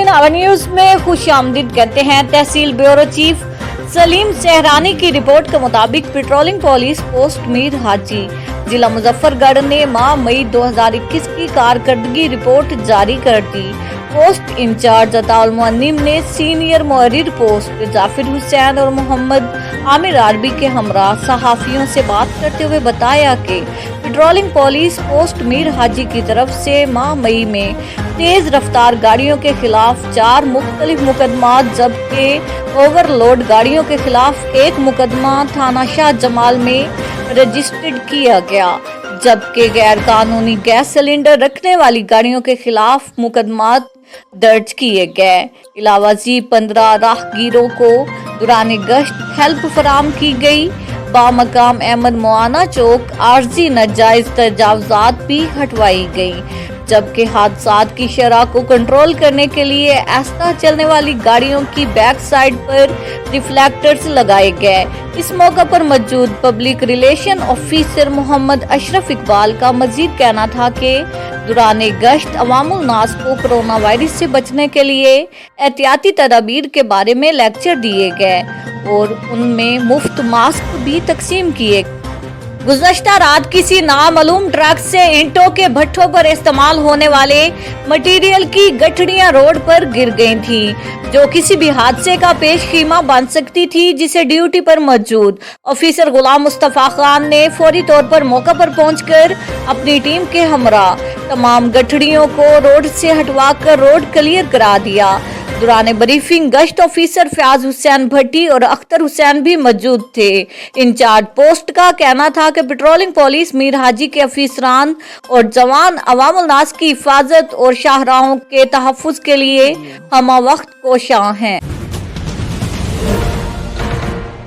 नावा news में खुश आमदीद कहते हैं। तहसील ब्यूरो चीफ सलीम सहरानी की रिपोर्ट के मुताबिक पेट्रोलिंग पुलिस पोस्ट मीर हाजी जिला मुजफ्फरगढ़ ने माह मई 2021 की कारकर्दगी रिपोर्ट जारी कर दी। पोस्ट इंचार्ज अताउल मुअन्निम ने सीनियर मुहर्रिर पोस्ट जाफिर हुसैन और मोहम्मद आमिर आरबी के हमरा सहाफियों से बात करते हुए बताया कि पेट्रोलिंग पुलिस पोस्ट मीर हाजी की तरफ से माह मई में तेज रफ्तार गाड़ियों के खिलाफ 4 मुख्तलिफ मुकदमा जबकि ओवरलोड गाड़ियों के खिलाफ 1 मुकदमा थाना शाह जमाल में रजिस्टर्ड किया गया, जबकि गैर कानूनी गैस सिलेंडर रखने वाली गाड़ियों के खिलाफ मुकदमा दर्ज किए गए। इलावाजी 15 राहगीरों को दुराने गश्त हेल्प फराम की गई। बामकाम अहमद मुआना चौक आर्जी नाजायज तजावुजात भी हटवाई गई, जबकि हादसात की शरह को कंट्रोल करने के लिए आहिस्ता चलने वाली गाड़ियों की बैक साइड पर रिफ्लेक्टर्स लगाए गए। इस मौके पर मौजूद public relation officer Mohammad Ashraf Iqbal का मजीद कहना था कि दुराने गश्त अवामुल नास को कोरोना वायरस से बचने के लिए एहतियाती तदाबीर के बारे में लेक्चर दिए गए और उनमें मुफ्त मास्क भी तकसीम किए। गुज़श्ता रात किसी नामालूम ट्रक से ईंटों के भट्ठों पर इस्तेमाल होने वाले मटेरियल की गठड़ियां रोड पर गिर गई थी, जो किसी भी हादसे का पेश कीमा बन सकती थी, जिसे ड्यूटी पर मौजूद ऑफिसर गुलाम मुस्तफा खान ने फौरी तौर पर मौका पर पहुंचकर अपनी टीम के हमरा तमाम गठड़ियों को रोड से हटवाकर रोड क्लियर करा दिया। दौरान ब्रीफिंग गश्त ऑफिसर फयाज हुसैन भट्टी और अख्तर हुसैन भी मौजूद थे। इंचार्ज पोस्ट का कहना था कि पेट्रोलिंग पुलिस मीर हाजी के अफीसरान और जवान अवामुल नास की हिफाजत और शाहराहों के तहफ्फुज के लिए हम वक्त कोशां हैं।